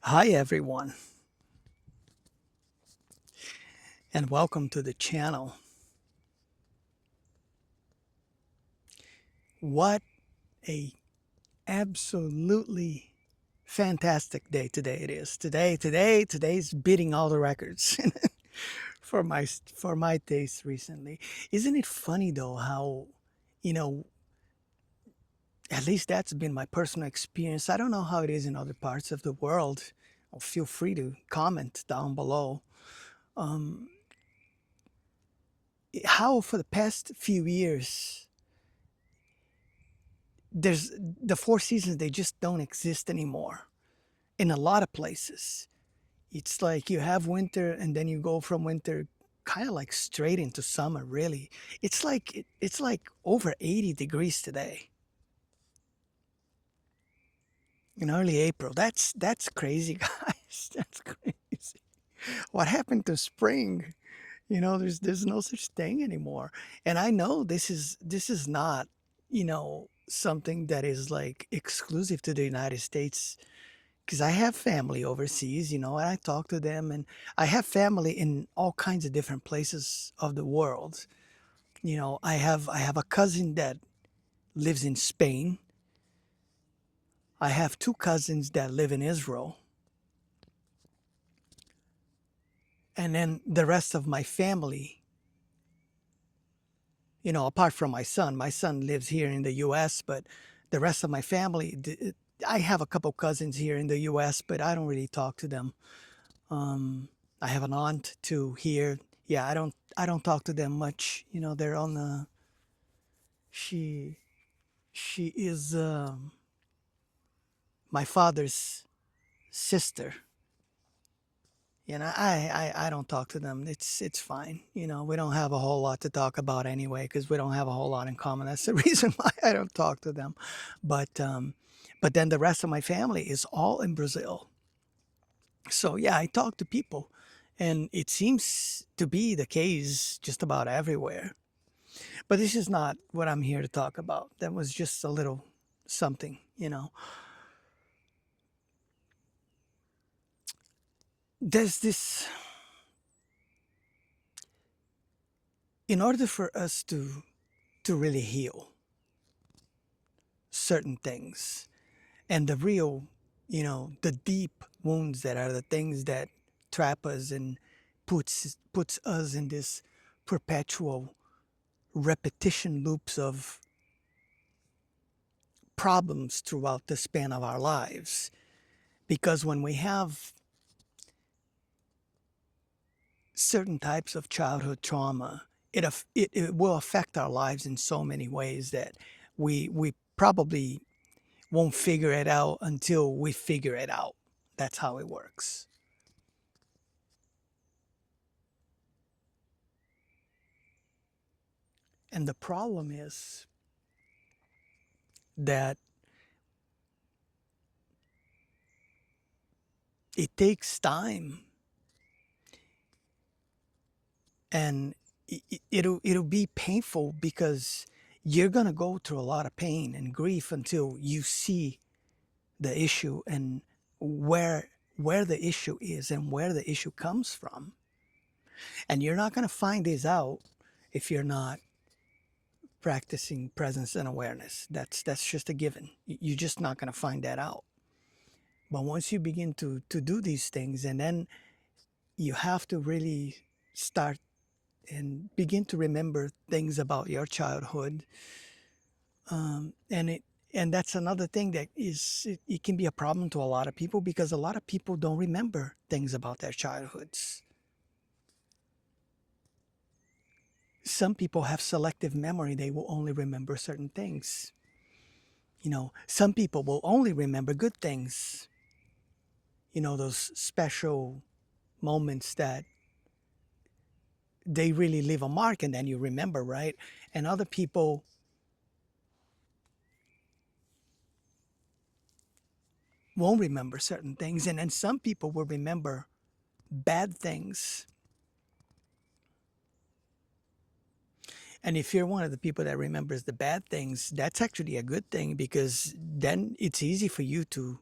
Hi, everyone, and welcome to the channel. What a absolutely fantastic day today it is. Today's beating all the records for my taste recently. Isn't it funny though how, you know, at least that's been my personal experience. I don't know how it is in other parts of the world. Feel free to comment down below. Um, how for the past few years there's the four seasons, they just don't exist anymore in a lot of places. It's like you have winter and then you go from winter kind of like straight into summer, really. It's like over 80 degrees today in early April. That's crazy, guys. That's crazy. What happened to spring? There's no such thing anymore. And I know this is not, something that is like exclusive to the United States, because I have family overseas, and I talk to them, and I have family in all kinds of different places of the world. I have a cousin that lives in Spain. I have two cousins that live in Israel, and then the rest of my family, apart from my son lives here in the US, but the rest of my family, I have a couple cousins here in the US, but I don't really talk to them. I have an aunt too here. Yeah, I don't talk to them much. They're on the she she is my father's sister. I don't talk to them. It's fine. We don't have a whole lot to talk about anyway because we don't have a whole lot in common. That's the reason why I don't talk to them. But then the rest of my family is all in Brazil. So yeah, I talk to people, and it seems to be the case just about everywhere. But this is not what I'm here to talk about. That was just a little something. There's this, in order for us to really heal certain things, and the real, the deep wounds that are the things that trap us and puts us in this perpetual repetition loops of problems throughout the span of our lives. Because when we have certain types of childhood trauma, it will affect our lives in so many ways that we probably won't figure it out until we figure it out. That's how it works. And the problem is that it takes time, and it'll be painful because you're going to go through a lot of pain and grief until you see the issue and where the issue is and where the issue comes from. And you're not going to find this out if you're not practicing presence and awareness. That's just a given. You're just not going to find that out. But once you begin to do these things, and then you have to really start and begin to remember things about your childhood. And that's another thing that it can be a problem to a lot of people, because a lot of people don't remember things about their childhoods. Some people have selective memory. They will only remember certain things. Some people will only remember good things. Those special moments that they really leave a mark and then you remember, right? And other people won't remember certain things. And then some people will remember bad things. And if you're one of the people that remembers the bad things, that's actually a good thing, because then it's easy for you to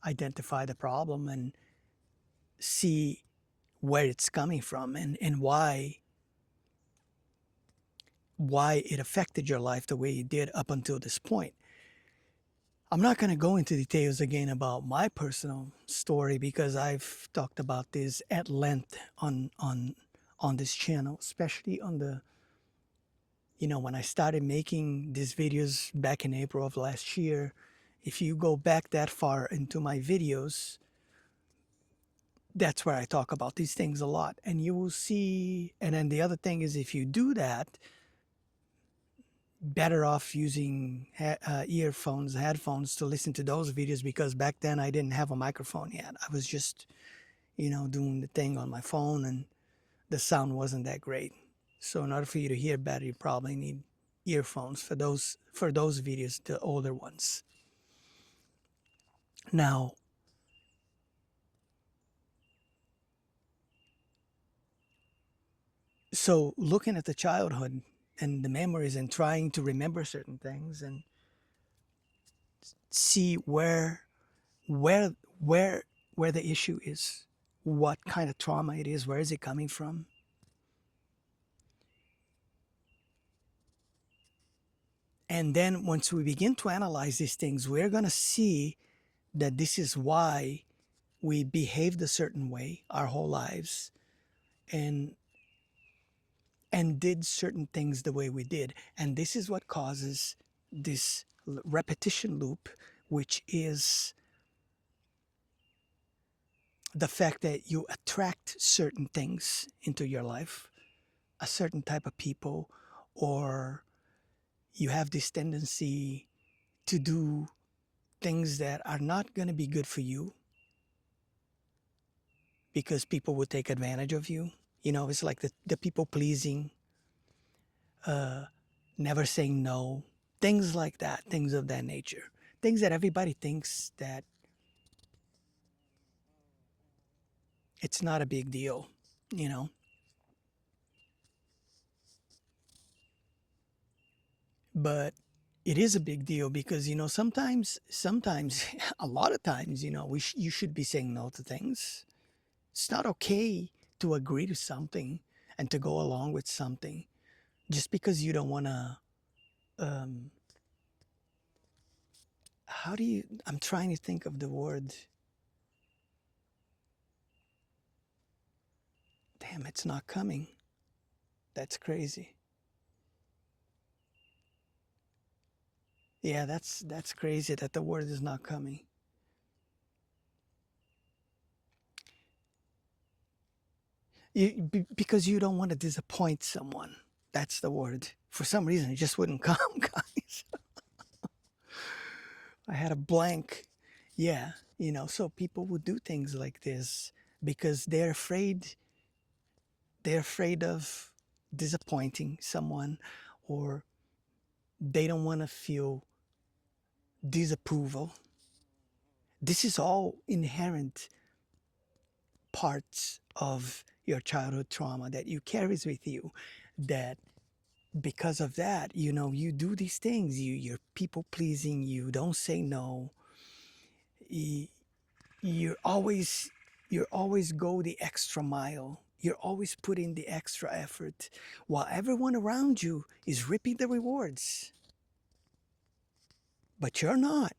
identify the problem see where it's coming from and why it affected your life the way it did up until this point. I'm not going to go into details again about my personal story because I've talked about this at length on this channel, especially on the, when I started making these videos back in April of last year. If you go back that far into my videos, that's where I talk about these things a lot. And you will see, and then the other thing is, if you do that, better off using earphones, headphones to listen to those videos, because back then I didn't have a microphone yet. I was just, doing the thing on my phone, and the sound wasn't that great. So in order for you to hear better, you probably need earphones for those videos, the older ones. Now, so looking at the childhood and the memories and trying to remember certain things and see where where where the issue is, what kind of trauma it is, where is it coming from. And then once we begin to analyze these things, we're going to see that this is why we behaved a certain way our whole lives, and did certain things the way we did. And this is what causes this repetition loop, which is the fact that you attract certain things into your life, a certain type of people, or you have this tendency to do things that are not going to be good for you because people will take advantage of you. It's like the people pleasing, uh, never saying no, things like that, things of that nature, things that everybody thinks that it's not a big deal, you know. But it is a big deal because sometimes a lot of times, you should be saying no to things. It's not okay to agree to something and to go along with something just because you don't want to. um how do you I'm trying to think of the word. Damn, it's not coming. That's crazy. Yeah, that's crazy that the word is not coming. Because you don't want to disappoint someone. That's the word. For some reason, it just wouldn't come, guys. I had a blank. Yeah, so people would do things like this because they're afraid of disappointing someone, or they don't want to feel disapproval. This is all inherent parts of your childhood trauma that you carries with you, that because of that, you do these things. You're people pleasing, you don't say no. You, you're always you're always go the extra mile. You're always putting the extra effort while everyone around you is reaping the rewards. But you're not,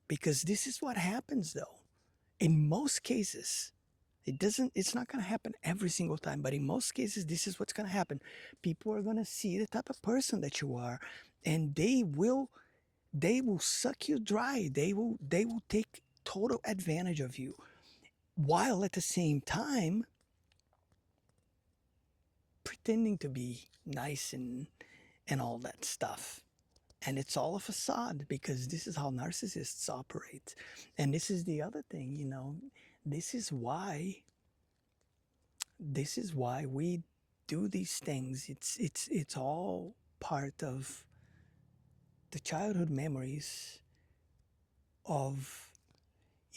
because this is what happens though. In most cases, it's not going to happen every single time, but in most cases, this is what's going to happen. People are going to see the type of person that you are, and they will suck you dry. They will take total advantage of you, while at the same time pretending to be nice and all that stuff. And it's all a facade, because this is how narcissists operate. And this is the other thing, this is why we do these things. It's all part of the childhood memories of,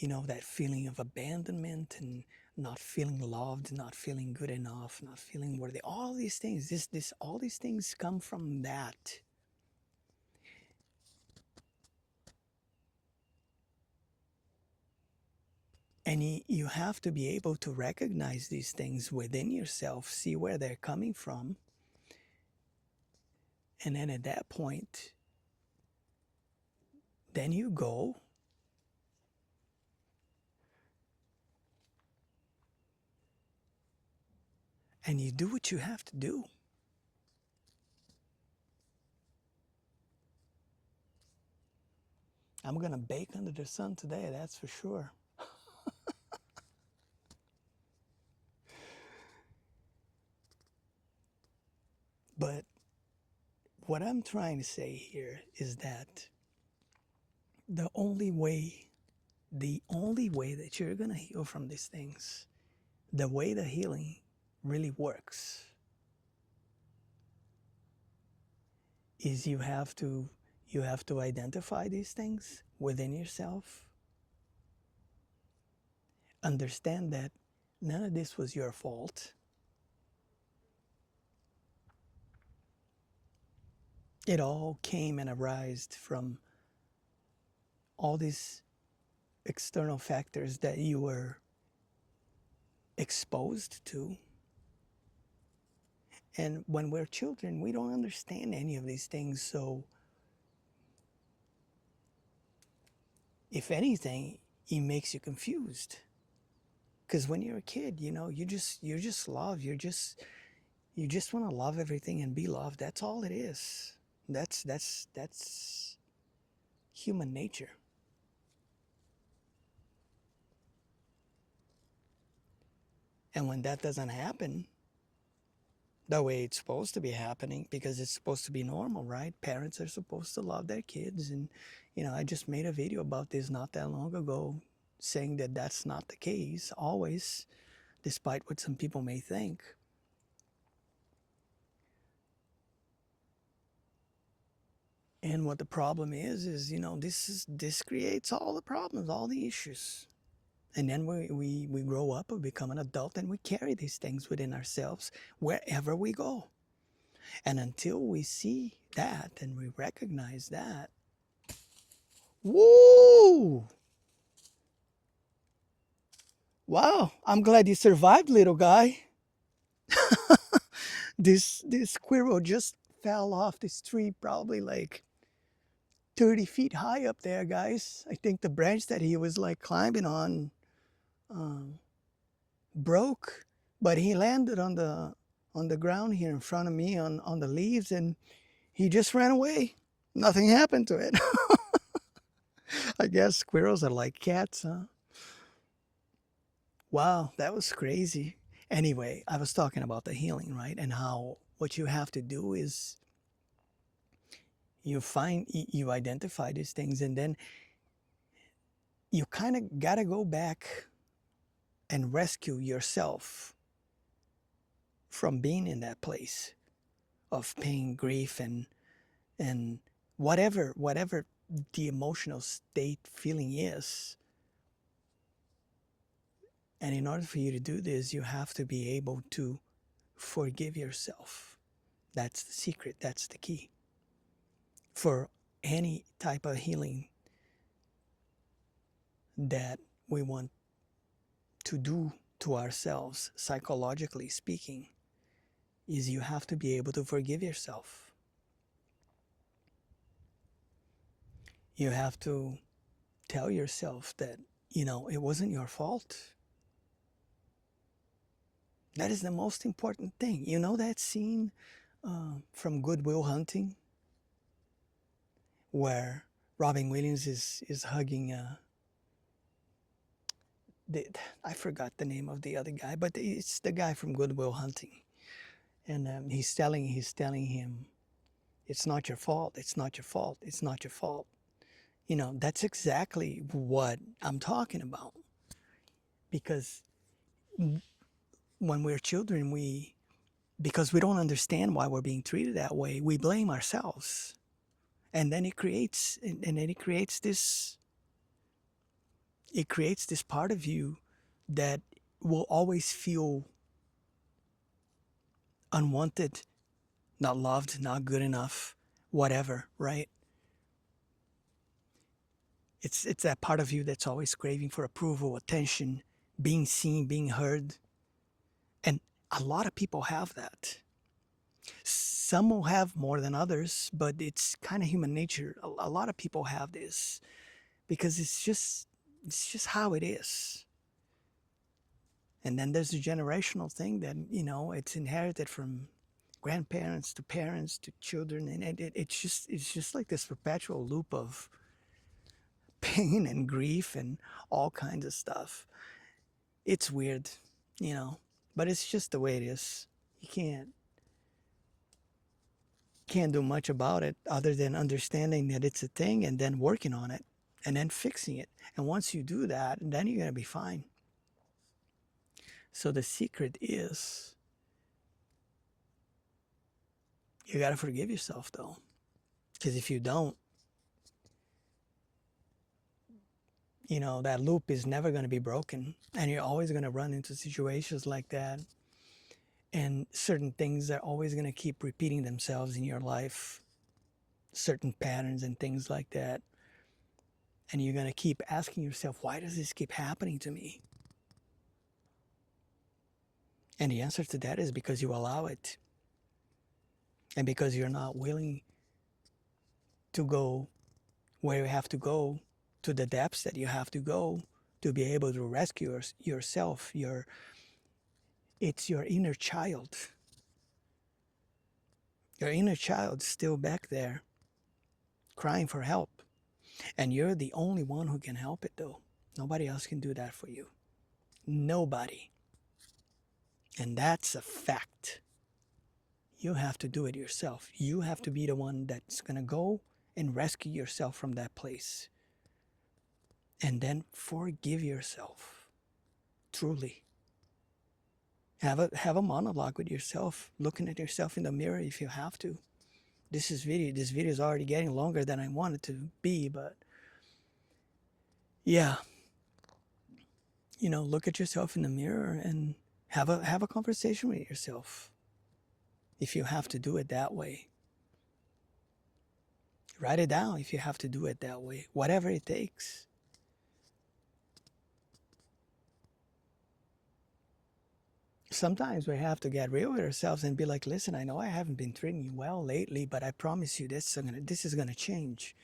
that feeling of abandonment and not feeling loved, not feeling good enough, not feeling worthy. All these things, all these things come from that. And you have to be able to recognize these things within yourself, see where they're coming from. And then at that point, then you go and you do what you have to do. I'm going to bake under the sun today, that's for sure. But what I'm trying to say here is that the only way that you're going to heal from these things, the way the healing really works, is you have to identify these things within yourself, understand that none of this was your fault. It all came and arose from all these external factors that you were exposed to. And when we're children, we don't understand any of these things. So if anything, it makes you confused. Because when you're a kid, you know, you just love. You just want to love everything and be loved. That's all it is. That's human nature. And when that doesn't happen the way it's supposed to be happening, because it's supposed to be normal, right? Parents are supposed to love their kids. And, you know, I just made a video about this not that long ago, saying that that's not the case always, despite what some people may think. And what the problem is, you know, this creates all the problems, all the issues. And then we grow up, we become an adult, and we carry these things within ourselves wherever we go. And until we see that and we recognize that, woo! Wow, I'm glad you survived, little guy. This squirrel just fell off this tree, probably like 30 feet high up there, guys. I think the branch that he was like climbing on broke, but he landed on the ground here in front of me on the leaves, and he just ran away. Nothing happened to it. I guess squirrels are like cats, huh? Wow, that was crazy. Anyway, I was talking about the healing, right? And how what you have to do is you identify these things, and then you kind of got to go back and rescue yourself from being in that place of pain, grief, and whatever the emotional state feeling is. And in order for you to do this, you have to be able to forgive yourself. That's the secret. That's the key. For any type of healing that we want to do to ourselves, psychologically speaking, is you have to be able to forgive yourself. You have to tell yourself that, you know, it wasn't your fault. That is the most important thing. You know that scene from Good Will Hunting where Robin Williams is hugging I forgot the name of the other guy, but it's the guy from Good Will Hunting, and he's telling him, it's not your fault, it's not your fault, it's not your fault. You know, that's exactly what I'm talking about. Because when we're children, because we don't understand why we're being treated that way, we blame ourselves. And then it creates this part of you that will always feel unwanted, not loved, not good enough, whatever, right? It's that part of you that's always craving for approval, attention, being seen, being heard. And a lot of people have that. Some will have more than others, but it's kind of human nature. A lot of people have this because it's just how it is. And then there's the generational thing that, it's inherited from grandparents to parents to children, and it's just like this perpetual loop of pain and grief and all kinds of stuff. It's weird, you know, but it's just the way it is. You can't do much about it other than understanding that it's a thing and then working on it and then fixing it. And once you do that, then you're going to be fine. So the secret is you got to forgive yourself, though, because if you don't, that loop is never going to be broken, and you're always going to run into situations like that, and certain things are always going to keep repeating themselves in your life, certain patterns and things like that. And you're going to keep asking yourself, why does this keep happening to me? And the answer to that is because you allow it, and because you're not willing to go where you have to go, to the depths that you have to go to be able to rescue yourself. It's your inner child. Your inner child's still back there crying for help. And you're the only one who can help it, though. Nobody else can do that for you. Nobody. And that's a fact. You have to do it yourself. You have to be the one that's going to go and rescue yourself from that place. And then forgive yourself. Truly. Have a monologue with yourself, looking at yourself in the mirror if you have to. This video is already getting longer than I want it to be, but yeah. Look at yourself in the mirror and have a conversation with yourself. If you have to do it that way. Write it down if you have to do it that way. Whatever it takes. Sometimes we have to get real with ourselves and be like, listen, I know I haven't been treating you well lately, but I promise you this is gonna change.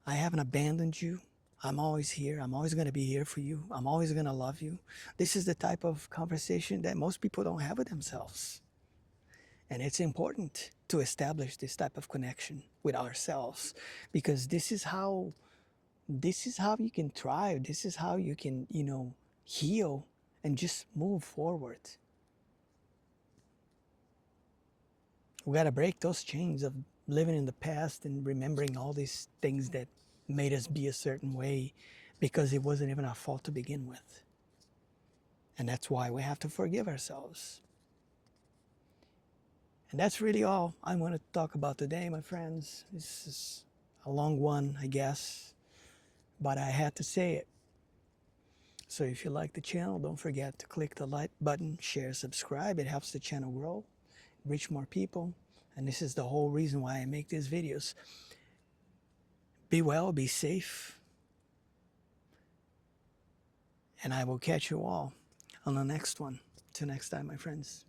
I haven't abandoned you. I'm always here. I'm always going to be here for you. I'm always going to love you. This is the type of conversation that most people don't have with themselves. And it's important to establish this type of connection with ourselves, because this is how you can thrive. This is how you can, heal and just move forward. We got to break those chains of living in the past and remembering all these things that made us be a certain way because it wasn't even our fault to begin with. And that's why we have to forgive ourselves. And that's really all I want to talk about today, my friends. This is a long one, I guess, but I had to say it. So if you like the channel, don't forget to click the like button, share, subscribe. It helps the channel grow, reach more people. And this is the whole reason why I make these videos. Be well, be safe. And I will catch you all on the next one. Till next time, my friends.